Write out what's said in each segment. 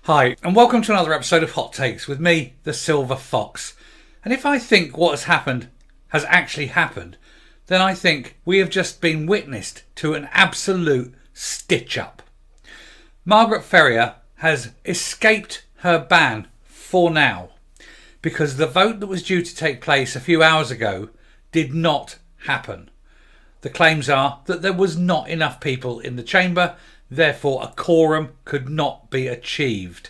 Hi, and welcome to another episode of Hot Takes with me, the Silver Fox. And if I think what has happened has actually happened, then I think we have just been witnessed to an absolute stitch-up. Margaret Ferrier has escaped her ban for now because the vote that was due to take place a few hours ago did not happen. The claims are that there was not enough people in the chamber, therefore a quorum could not be achieved.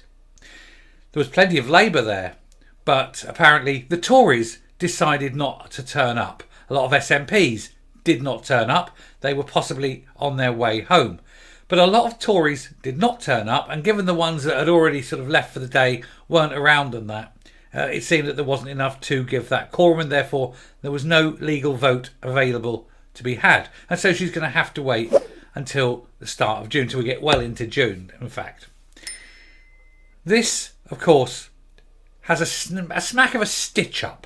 There was plenty of Labour there, but apparently the Tories decided not to turn up. A lot of SMPs did not turn up. They were possibly on their way home. But a lot of Tories did not turn up, and given the ones that had already sort of left for the day weren't around and that, it seemed that there wasn't enough to give that quorum, and therefore there was no legal vote available to be had. And so she's going to have to wait until the start of June, till we get well into June, in fact. This, of course, has a smack of a stitch-up.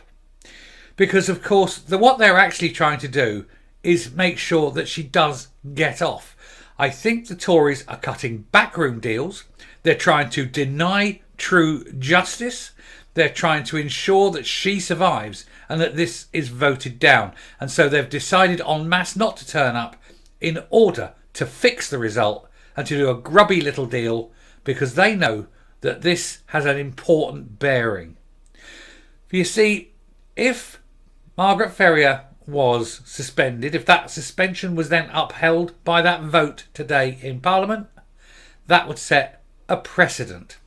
Because, of course, what they're actually trying to do is make sure that she does get off. I think the Tories are cutting backroom deals. They're trying to deny true justice. They're trying to ensure that she survives and that this is voted down. And so they've decided en masse not to turn up in order to fix the result and to do a grubby little deal, because they know that this has an important bearing. You see, if Margaret Ferrier was suspended, if that suspension was then upheld by that vote today in Parliament, that would set a precedent.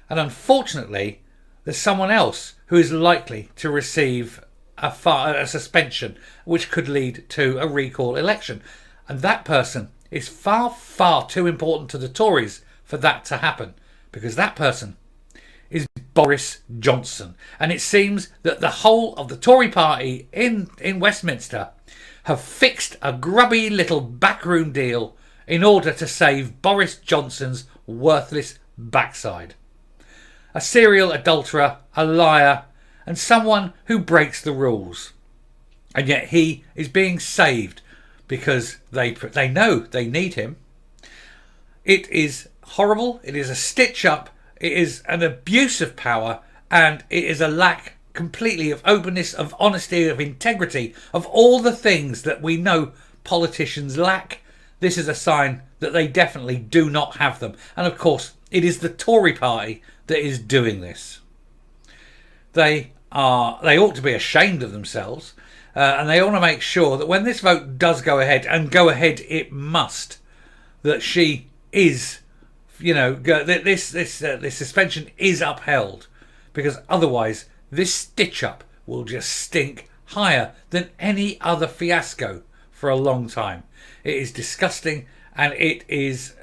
And unfortunately, there's someone else who is likely to receive a suspension, which could lead to a recall election. And that person is far, far too important to the Tories for that to happen, because that person is Boris Johnson. And it seems that the whole of the Tory Party in Westminster have fixed a grubby little backroom deal in order to save Boris Johnson's worthless backside. A serial adulterer, a liar, and someone who breaks the rules. And yet he is being saved because they know they need him. It is horrible. It is a stitch-up. It is an abuse of power, and it is a lack completely of openness, of honesty, of integrity, of all the things that we know politicians lack. This is a sign that they definitely do not have them. And of course, it is the Tory Party that is doing this. They ought to be ashamed of themselves, and they want to make sure that when this vote does go ahead, and go ahead it must, that she is, this suspension is upheld, because otherwise this stitch-up will just stink higher than any other fiasco for a long time. It is disgusting, and it is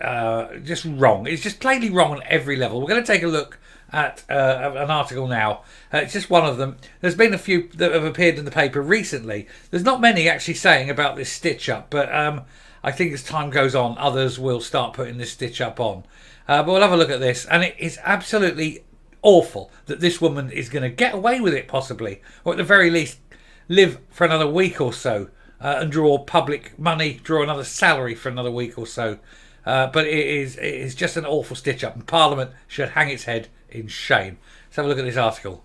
just wrong. It's just plainly wrong on every level. We're going to take a look at an article now. It's just one of them. There's been a few that have appeared in the paper recently. There's not many actually saying about this stitch-up, but I think as time goes on, others will start putting this stitch-up on. But we'll have a look at this, and it is absolutely awful that this woman is going to get away with it, possibly, or at the very least live for another week or so, and draw public money, draw another salary for another week or so. But it is just an awful stitch-up, and Parliament should hang its head in shame. Let's have a look at this article.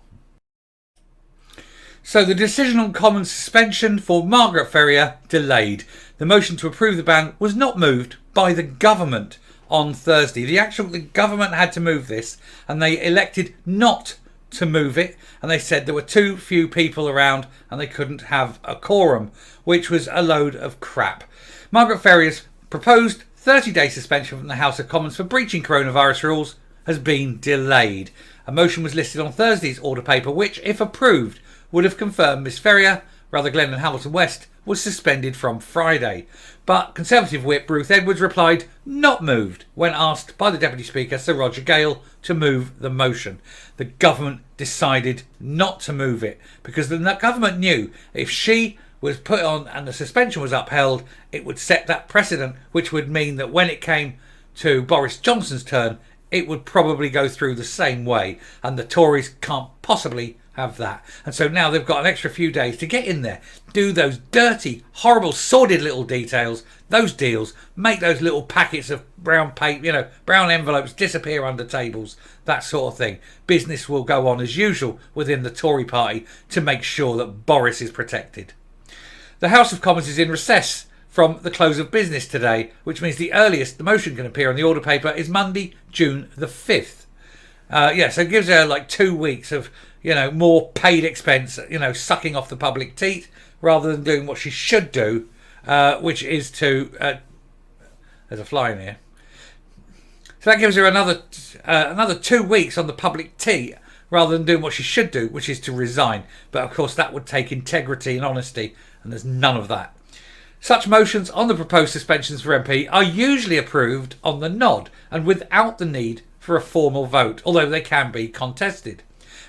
So the decision on common suspension for Margaret Ferrier delayed. The motion to approve the ban was not moved by the government on Thursday. The government had to move this, and they elected not to move it, and they said there were too few people around and they couldn't have a quorum, which was a load of crap. Margaret Ferrier's proposed 30-day suspension from the House of Commons for breaching coronavirus rules has been delayed. A motion was listed on Thursday's order paper, which, if approved, would have confirmed Miss Ferrier, Rutherglen and Hamilton West, was suspended from Friday. But Conservative Whip Ruth Edwards replied not moved when asked by the Deputy Speaker Sir Roger Gale to move the motion. The government decided not to move it because the government knew if she was put on and the suspension was upheld, it would set that precedent, which would mean that when it came to Boris Johnson's turn, it would probably go through the same way, and the Tories can't possibly have that. And so now they've got an extra few days to get in there, do those dirty, horrible, sordid little details, those deals, make those little packets of brown paper, brown envelopes disappear under tables, that sort of thing. Business will go on as usual within the Tory Party to make sure that Boris is protected. The House of Commons is in recess from the close of business today, which means the earliest the motion can appear on the order paper is Monday, June the 5th. So it gives her like 2 weeks of, more paid expense, sucking off the public teat rather than doing what she should do, which is to... there's a fly in here. So that gives her another 2 weeks on the public teat rather than doing what she should do, which is to resign. But of course that would take integrity and honesty, and there's none of that. Such motions on the proposed suspensions for MP are usually approved on the nod and without the need for a formal vote, although they can be contested.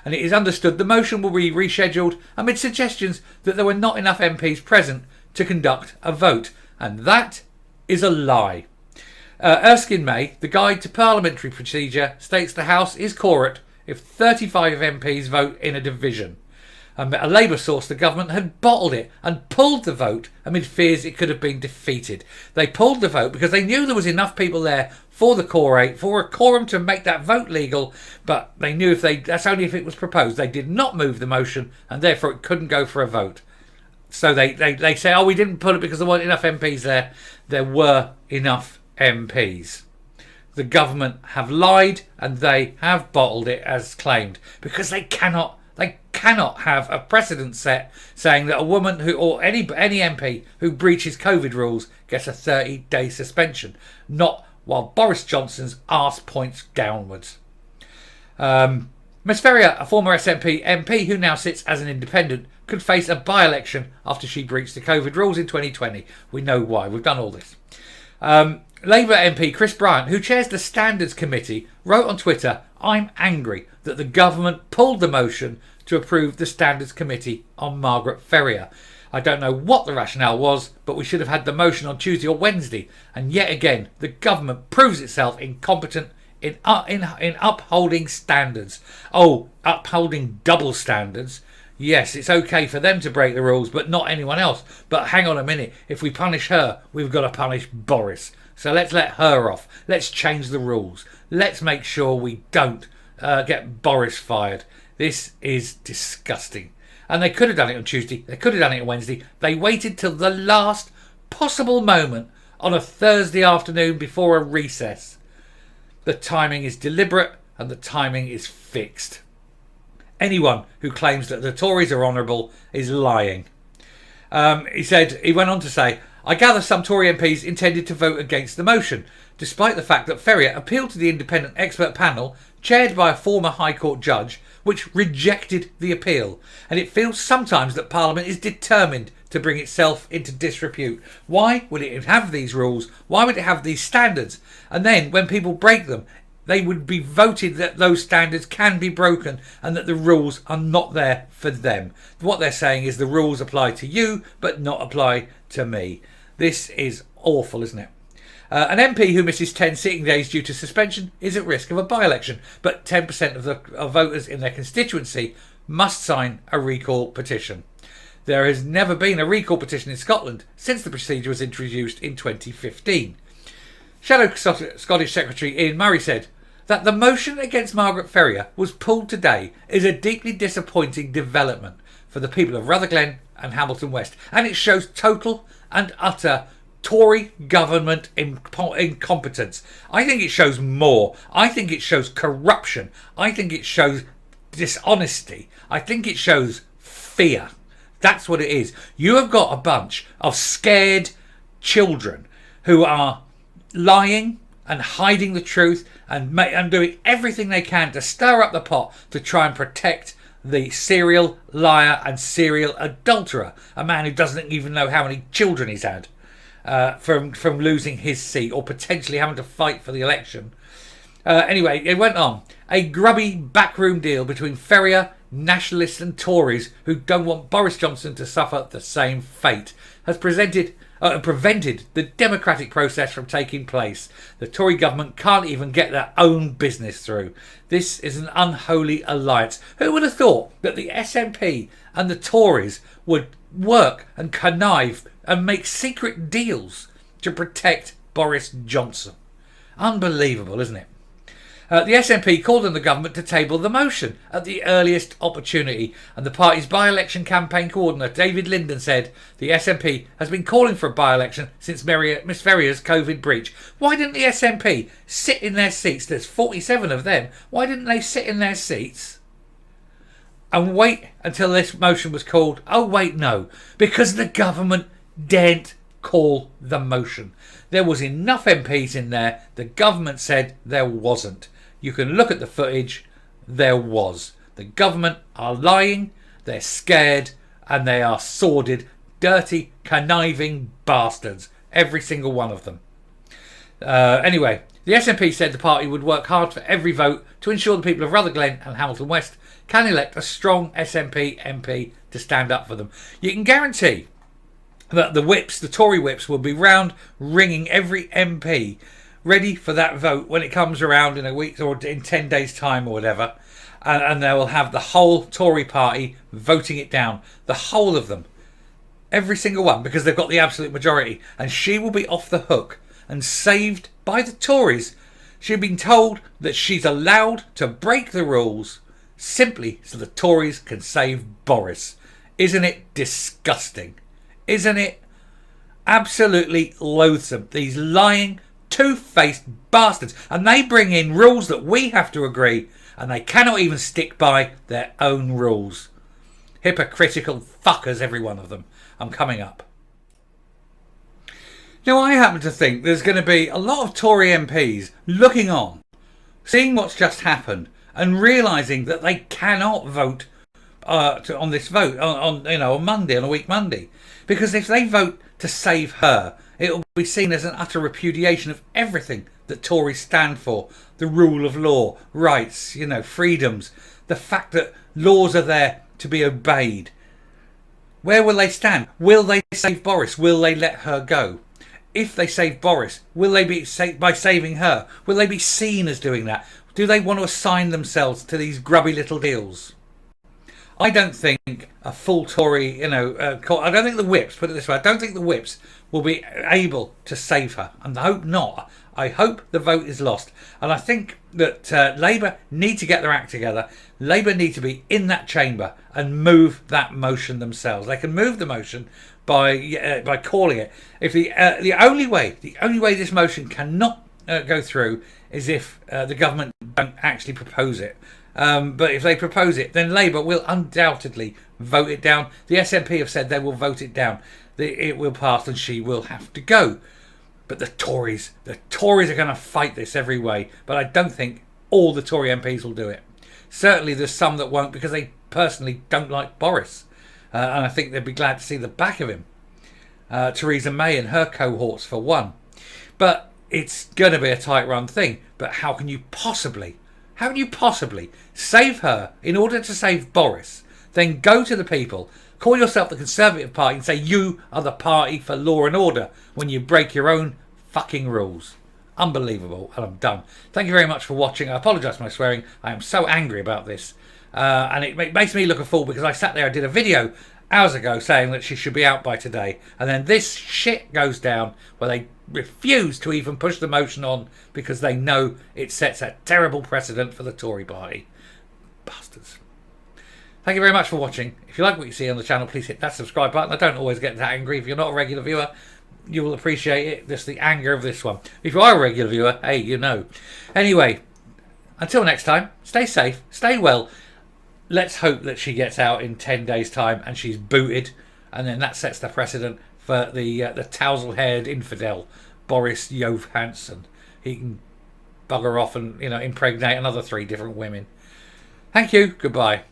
And it is understood the motion will be rescheduled amid suggestions that there were not enough MPs present to conduct a vote. And that is a lie. Erskine May, the Guide to Parliamentary Procedure, states the House is quorate if 35 MPs vote in a division. A Labour source, the government had bottled it and pulled the vote amid fears it could have been defeated. They pulled the vote because they knew there was enough people there for the quorate, for a quorum to make that vote legal, but they knew that's only if it was proposed. They did not move the motion and therefore it couldn't go for a vote. So they say, we didn't put it because there weren't enough MPs there. There were enough MPs. The government have lied and they have bottled it as claimed because they cannot have a precedent set saying that a woman or any MP who breaches COVID rules gets a 30-day suspension, not while Boris Johnson's arse points downwards. Ms Ferrier, a former SNP MP who now sits as an independent, could face a by-election after she breached the COVID rules in 2020. We know why. We've done all this. Labour MP Chris Bryant, who chairs the Standards Committee, wrote on Twitter, "I'm angry that the government pulled the motion to approve the Standards Committee on Margaret Ferrier. I don't know what the rationale was, but we should have had the motion on Tuesday or Wednesday. And yet again, the government proves itself incompetent in upholding standards." Oh, upholding double standards. Yes, it's okay for them to break the rules, but not anyone else. But hang on a minute. If we punish her, we've got to punish Boris. So let's let her off. Let's change the rules. Let's make sure we don't get Boris fired. This is disgusting. And they could have done it on Tuesday. They could have done it on Wednesday. They waited till the last possible moment on a Thursday afternoon before a recess. The timing is deliberate and the timing is fixed. Anyone who claims that the Tories are honourable is lying. He went on to say, "I gather some Tory MPs intended to vote against the motion, despite the fact that Ferrier appealed to the independent expert panel, chaired by a former High Court judge, which rejected the appeal. And it feels sometimes that Parliament is determined to bring itself into disrepute. Why would it have these rules? Why would it have these standards? And then when people break them, they would be voted that those standards can be broken and that the rules are not there for them. What they're saying is the rules apply to you, but not apply to me." This is awful, isn't it? An MP who misses 10 sitting days due to suspension is at risk of a by-election, but 10% of voters in their constituency must sign a recall petition. There has never been a recall petition in Scotland since the procedure was introduced in 2015. Shadow Scottish Secretary Ian Murray said that the motion against Margaret Ferrier was pulled today is a deeply disappointing development for the people of Rutherglen and Hamilton West, and it shows total and utter Tory government incompetence. I think it shows more. I think it shows corruption. I think it shows dishonesty. I think it shows fear. That's what it is. You have got a bunch of scared children who are lying and hiding the truth and doing everything they can to stir up the pot to try and protect the serial liar and serial adulterer, a man who doesn't even know how many children he's had, from losing his seat or potentially having to fight for the election. Anyway, it went on. A grubby backroom deal between Ferrier, nationalists and Tories who don't want Boris Johnson to suffer the same fate has presented prevented the democratic process from taking place. The Tory government can't even get their own business through. This is an unholy alliance. Who would have thought that the SNP and the Tories would work and connive and make secret deals to protect Boris Johnson? Unbelievable, isn't it? The SNP called on the government to table the motion at the earliest opportunity, and the party's by-election campaign coordinator David Linden said the SNP has been calling for a by-election since Miss Ferrier's COVID breach. Why didn't the SNP sit in their seats? There's 47 of them. Why didn't they sit in their seats and wait until this motion was called? Oh wait, no, because the government daren't call the motion. There was enough MPs in there. The government said there wasn't. You can look at the footage. There was. The government are lying, they're scared, and they are sordid, dirty, conniving bastards. Every single one of them. Anyway, the SNP said the party would work hard for every vote to ensure the people of Rutherglen and Hamilton West can elect a strong SNP MP to stand up for them. You can guarantee that the whips, the Tory whips, will be round ringing every MP ready for that vote when it comes around in a week or in 10 days' time or whatever. And they will have the whole Tory party voting it down. The whole of them. Every single one, because they've got the absolute majority. And she will be off the hook and saved by the Tories. She's been told that she's allowed to break the rules simply so the Tories can save Boris. Isn't it disgusting? Isn't it absolutely loathsome? These lying, two-faced bastards. And they bring in rules that we have to agree, and they cannot even stick by their own rules. Hypocritical fuckers, every one of them. I'm coming up. Now, I happen to think there's going to be a lot of Tory MPs looking on, seeing what's just happened, and realising that they cannot vote on this vote on Monday, on a week Monday. Because if they vote to save her, it will be seen as an utter repudiation of everything that Tories stand for. The rule of law, rights, freedoms, the fact that laws are there to be obeyed. Where will they stand? Will they save Boris? Will they let her go? If they save Boris, will they be by saving her? Will they be seen as doing that? Do they want to assign themselves to these grubby little deals? I don't think a full Tory, I don't think the whips, put it this way, I don't think the whips will be able to save her. And I hope not. I hope the vote is lost. And I think that Labour need to get their act together. Labour need to be in that chamber and move that motion themselves. They can move the motion by calling it. If the only way this motion cannot go through is if the government don't actually propose it. But if they propose it, then Labour will undoubtedly vote it down. The SNP have said they will vote it down. It will pass and she will have to go. But the Tories are going to fight this every way. But I don't think all the Tory MPs will do it. Certainly there's some that won't, because they personally don't like Boris. And I think they'd be glad to see the back of him. Theresa May and her cohorts for one. But it's going to be a tight run thing. But how can you possibly save her in order to save Boris? Then go to the people, call yourself the Conservative Party and say you are the party for law and order when you break your own fucking rules. Unbelievable. And I'm done. Thank you very much for watching. I apologise for my swearing. I am so angry about this. And it makes me look a fool, because I sat there, I did a video hours ago saying that she should be out by today. And then this shit goes down where they refuse to even push the motion on because they know it sets a terrible precedent for the Tory party. Bastards. Thank you very much for watching. If you like what you see on the channel, please hit that subscribe button. I don't always get that angry. If you're not a regular viewer, you will appreciate it. Just the anger of this one. If you are a regular viewer, hey, you know. Anyway, until next time, stay safe, stay well. Let's hope that she gets out in 10 days' time and she's booted, and then that sets the precedent for the tousle-haired infidel Boris Johnson. He can bugger off and impregnate another 3 different women. Thank you. Goodbye.